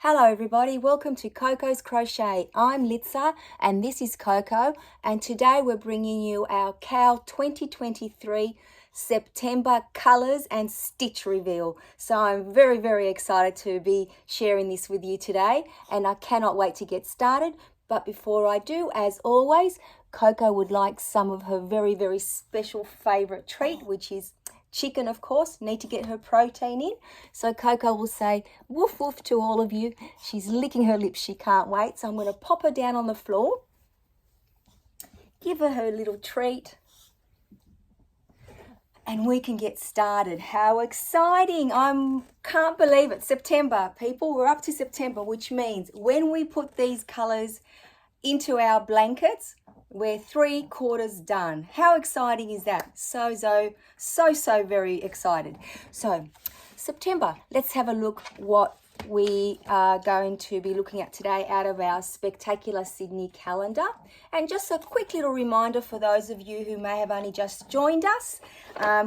Hello everybody, welcome to Coco's Crochet. I'm Litsa and this is Coco, and today we're bringing you our CAL 2023 September colours and stitch reveal. So I'm very excited to be sharing this with you today, and I cannot wait to get started. But before I do, as always, Coco would like some of her very special favourite treat, which is chicken, of course. Need to get her protein in. So Coco will say woof woof to all of you. She's licking her lips, she can't wait. So I'm going to pop her down on the floor, give her her little treat, and we can get started. How exciting! I can't believe it. September, people, we're up to September, which means when we put these colours into our blankets, we're 3/4 done. How exciting is that? So very excited. So September, let's have a look what we are going to be looking at today out of our spectacular Sydney calendar. And just a quick little reminder for those of you who may have only just joined us,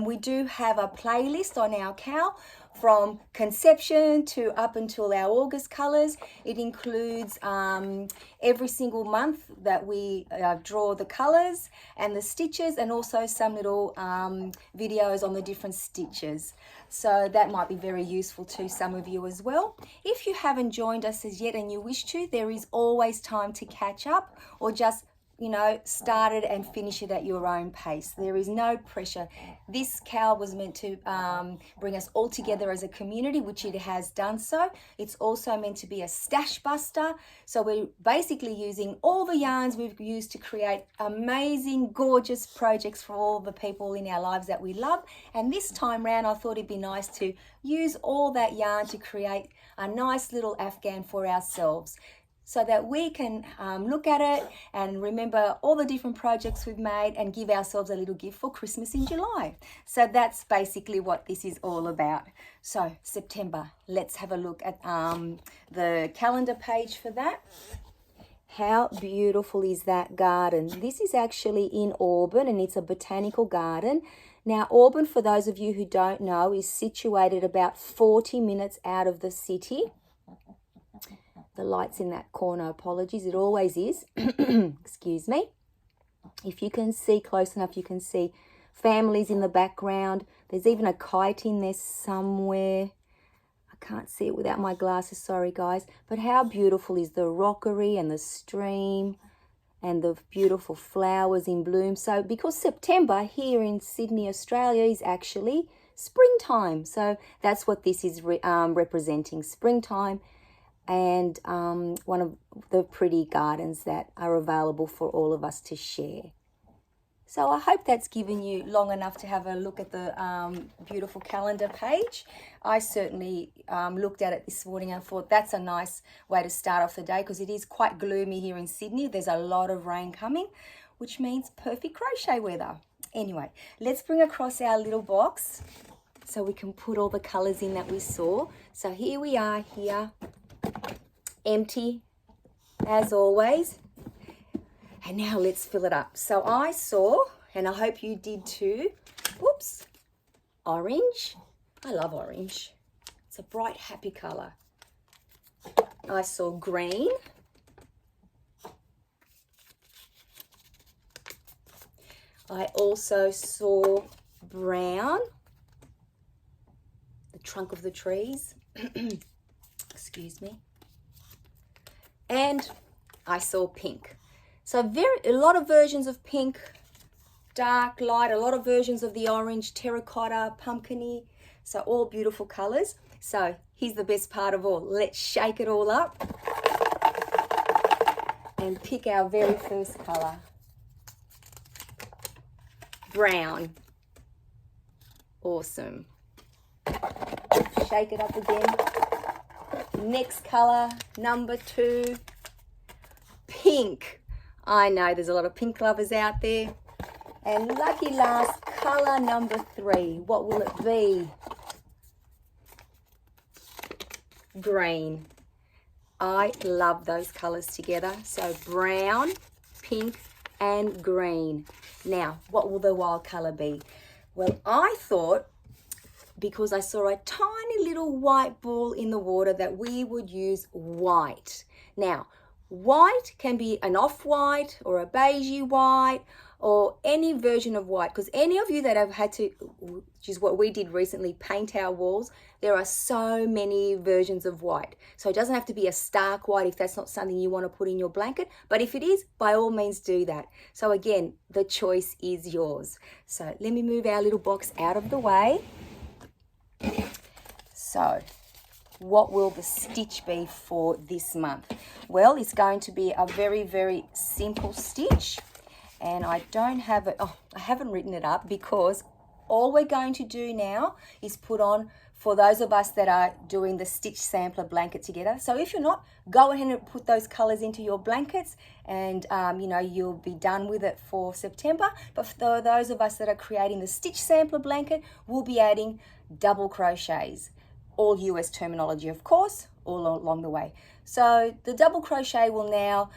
we do have a playlist on our CAL from conception to up until our August colours. It includes every single month that we draw the colours and the stitches, and also some little videos on the different stitches. So that might be very useful to some of you as well. If you haven't joined us as yet and you wish to, there is always time to catch up, or just start it and finish it at your own pace. There is no pressure. This CAL was meant to bring us all together as a community, which it has done so. It's also meant to be a stash buster. So we're basically using all the yarns we've used to create amazing, gorgeous projects for all the people in our lives that we love. And this time round, I thought it'd be nice to use all that yarn to create a nice little Afghan for ourselves, so that we can look at it and remember all the different projects we've made and give ourselves a little gift for Christmas in July. So that's basically what this is all about. So September, let's have a look at the calendar page for that. How beautiful is that garden? This is actually in Auburn, and it's a botanical garden. Now, Auburn, for those of you who don't know, is situated about 40 minutes out of the city. The light's in that corner, apologies, it always is. Excuse me. If you can see close enough, you can see families in the background. There's even a kite in there somewhere. I can't see it without my glasses, sorry guys. But how beautiful is the rockery and the stream and the beautiful flowers in bloom. So because September here in Sydney, Australia is actually springtime. So that's what this is representing, springtime. And one of the pretty gardens that are available for all of us to share. So I hope that's given you long enough to have a look at the beautiful calendar page. I certainly looked at it this morning and thought that's a nice way to start off the day, because it is quite gloomy here in Sydney. There's a lot of rain coming, which means perfect crochet weather. Anyway, let's bring across our little box so we can put all the colours in that we saw. So here we are here. Empty as always, and now let's fill it up. So I saw, and I hope you did too, whoops, orange. I love orange. It's a bright, happy color. I saw green. I also saw brown, the trunk of the trees. Excuse me. And I saw pink. So a lot of versions of pink, dark, light, a lot of versions of the orange, terracotta, pumpkin-y. So all beautiful colors. So here's the best part of all. Let's shake it all up and pick our very first color. Brown. Awesome. Shake it up again. Next color, number 2, pink. I know there's a lot of pink lovers out there. And lucky last, color number 3. What will it be? Green. I love those colors together. So brown, pink, and green. Now, what will the wild color be? Well, I thought because I saw a tiny little white ball in the water that we would use white. Now, white can be an off-white or a beigey white or any version of white, because any of you that have had to, which is what we did recently, paint our walls, there are so many versions of white. So it doesn't have to be a stark white if that's not something you want to put in your blanket, but if it is, by all means do that. So again, the choice is yours. So let me move our little box out of the way. So what will the stitch be for this month? Well, it's going to be a very, very simple stitch. And I don't have it, I haven't written it up, because all we're going to do now is put on, for those of us that are doing the stitch sampler blanket together. So if you're not, go ahead and put those colors into your blankets, and you'll be done with it for September. But for those of us that are creating the stitch sampler blanket, we'll be adding double crochets, all US terminology, of course, all along the way. So the double crochet will now,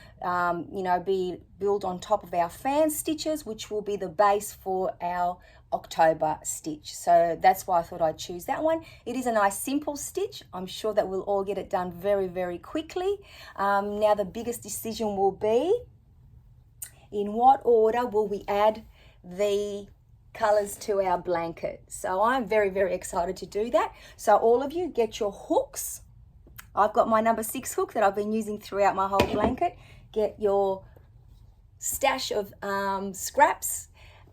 be built on top of our fan stitches, which will be the base for our October stitch. So that's why I thought I'd choose that one. It is a nice simple stitch. I'm sure that we'll all get it done very, very quickly. Now the biggest decision will be, in what order will we add the colors to our blanket? So I'm very, very excited to do that. So all of you, get your hooks. I've got my number 6 hook that I've been using throughout my whole blanket. Get your stash of scraps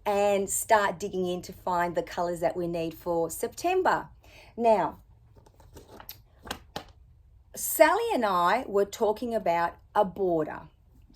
and start digging in to find the colors that we need for September. Now, Sally and I were talking about a border.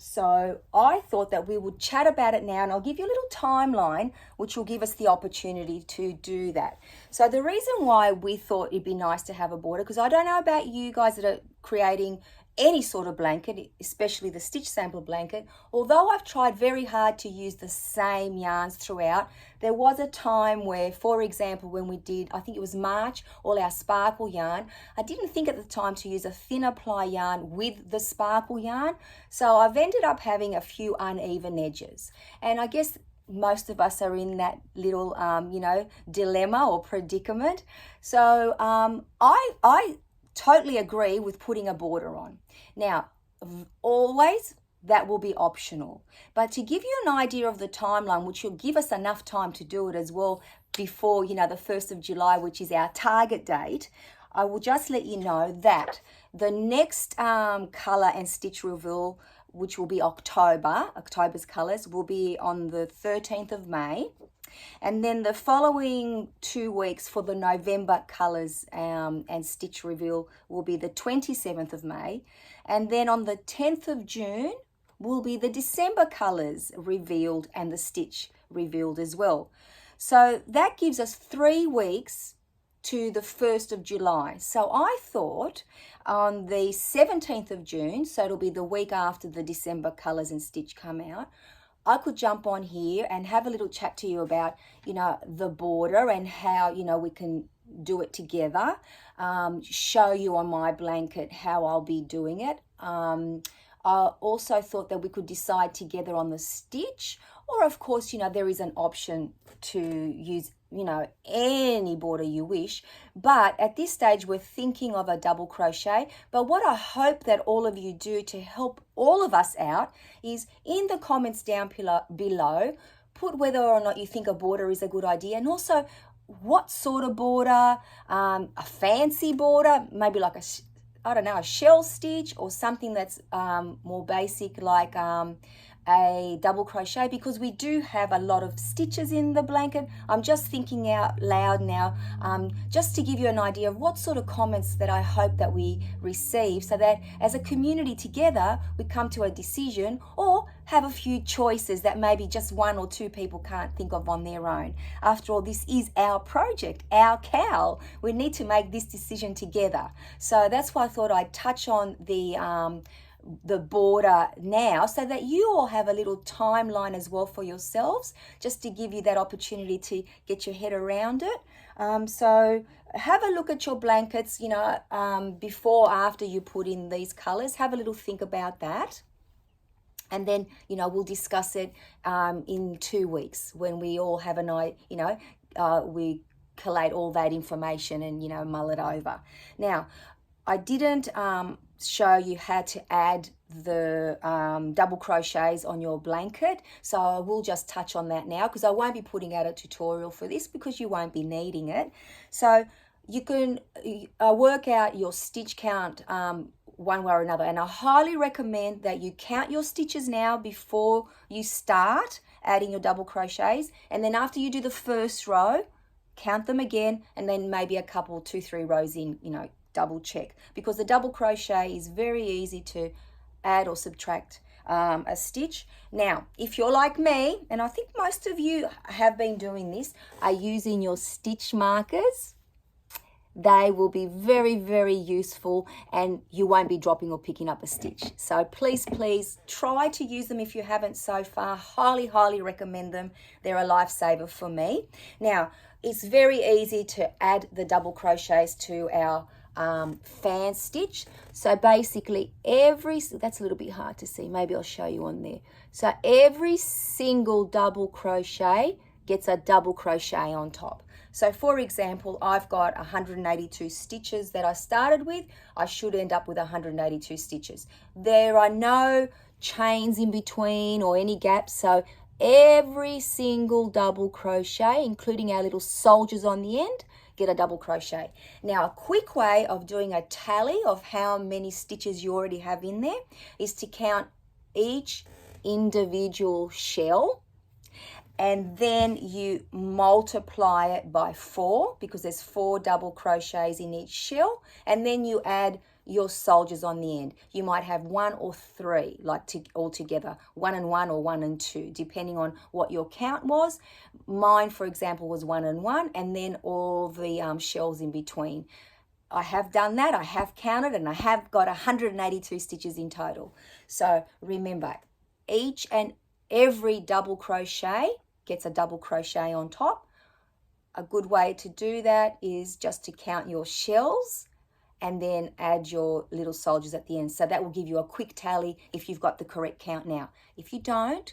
So I thought that we would chat about it now, and I'll give you a little timeline which will give us the opportunity to do that. So the reason why we thought it'd be nice to have a border, because I don't know about you guys that are creating any sort of blanket, especially the stitch sample blanket, although I've tried very hard to use the same yarns throughout, there was a time where, for example, when we did, I think it was March, all our sparkle yarn, I didn't think at the time to use a thinner ply yarn with the sparkle yarn, so I've ended up having a few uneven edges. And I guess most of us are in that little, dilemma or predicament. So I totally agree with putting a border on. Now, always that will be optional. But to give you an idea of the timeline, which will give us enough time to do it as well before, the 1st of July, which is our target date, I will just let you know that the next colour and stitch reveal, which will be October's colours, will be on the 13th of May. And then the following 2 weeks for the November colours and stitch reveal will be the 27th of May. And then on the 10th of June will be the December colours revealed and the stitch revealed as well. So that gives us 3 weeks to the 1st of July. So I thought on the 17th of June, so it'll be the week after the December colours and stitch come out, I could jump on here and have a little chat to you about, the border and how, we can do it together, show you on my blanket how I'll be doing it. I also thought that we could decide together on the stitch, or of course, there is an option to use, any border you wish. But at this stage, we're thinking of a double crochet. But what I hope that all of you do to help all of us out is in the comments down below, put whether or not you think a border is a good idea, and also what sort of border, a fancy border, maybe like a shell stitch, or something that's more basic like a double crochet, because we do have a lot of stitches in the blanket. I'm just thinking out loud now, just to give you an idea of what sort of comments that I hope that we receive, so that as a community together we come to a decision, or have a few choices that maybe just 1 or 2 people can't think of on their own. After all, this is our project, our cow. We need to make this decision together. So that's why I thought I'd touch on the border now, so that you all have a little timeline as well for yourselves, just to give you that opportunity to get your head around it. So have a look at your blankets, before, after you put in these colors. Have a little think about that. And then, we'll discuss it in 2 weeks when we all have we collate all that information and, you know, mull it over. Now, I didn't show you how to add the double crochets on your blanket, so I will just touch on that now, because I won't be putting out a tutorial for this because you won't be needing it. So you can work out your stitch count one way or another, and I highly recommend that you count your stitches now before you start adding your double crochets, and then after you do the first row, count them again, and then maybe a couple, 2-3 rows in, you know, double check, because the double crochet is very easy to add or subtract a stitch. Now, if you're like me, and I think most of you have been doing this, are using your stitch markers. They will be very, very useful, and you won't be dropping or picking up a stitch. So please, please try to use them if you haven't so far. Highly, highly recommend them. They're a lifesaver for me. Now, it's very easy to add the double crochets to our fan stitch. So basically that's a little bit hard to see, maybe I'll show you on there. So every single double crochet gets a double crochet on top. So for example, I've got 182 stitches that I started with. I should end up with 182 stitches. There are no chains in between or any gaps, so every single double crochet, including our little soldiers on the end, get a double crochet. Now, a quick way of doing a tally of how many stitches you already have in there is to count each individual shell, and then you multiply it by 4, because there's 4 double crochets in each shell, and then you add your soldiers on the end. You might have 1 or 3, like all together, 1 and 1 or 1 and 2, depending on what your count was. Mine, for example, was 1 and 1, and then all the shells in between. I have done that, I have counted, and I have got 182 stitches in total. So remember, each and every double crochet gets a double crochet on top. A good way to do that is just to count your shells and then add your little soldiers at the end. So that will give you a quick tally if you've got the correct count now. If you don't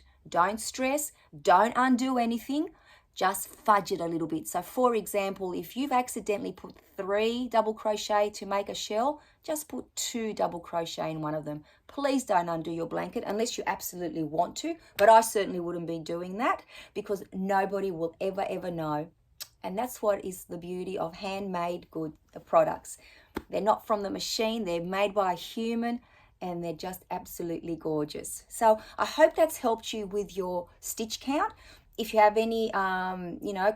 stress, don't undo anything, just fudge it a little bit. So for example, if you've accidentally put 3 double crochet to make a shell, just put 2 double crochet in one of them. Please don't undo your blanket unless you absolutely want to, but I certainly wouldn't be doing that, because nobody will ever know. And that's what is the beauty of handmade good products. They're not from the machine, they're made by a human, and they're just absolutely gorgeous. So I hope that's helped you with your stitch count. If you have any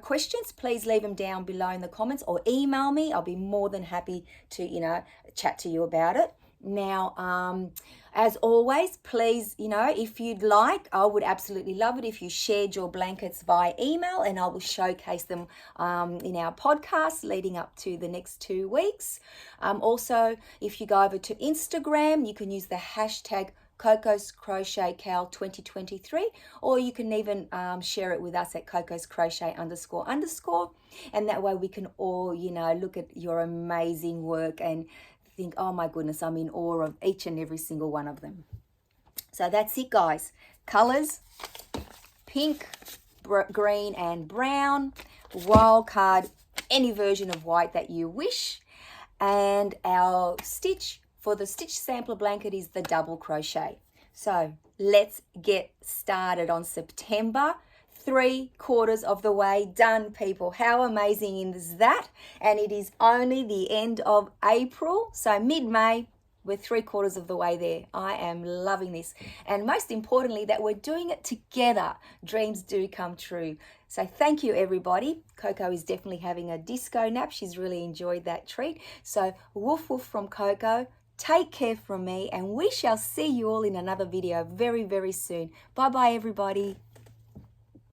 questions, please leave them down below in the comments or email me. I'll be more than happy to chat to you about it. Now, as always, please, if you'd like, I would absolutely love it if you shared your blankets via email, and I will showcase them in our podcast leading up to the next 2 weeks. Also, if you go over to Instagram, you can use the hashtag Coco's Crochet Cal 2023, or you can even share it with us at Coco's Crochet __, and that way we can all, look at your amazing work and think, oh my goodness, I'm in awe of each and every single one of them. So that's it, guys. Colors: pink, green and brown, wild card, any version of white that you wish, and our stitch for the stitch sampler blanket is the double crochet. So let's get started on September. 3/4 of the way done, people. How amazing is that? And it is only the end of April, so mid-May, we're 3/4 of the way there. I am loving this, and most importantly that we're doing it together. Dreams do come true. So thank you, everybody. Coco is definitely having a disco nap. She's really enjoyed that treat. So woof woof from Coco. Take care from me, and we shall see you all in another video very, very soon. Bye bye, everybody.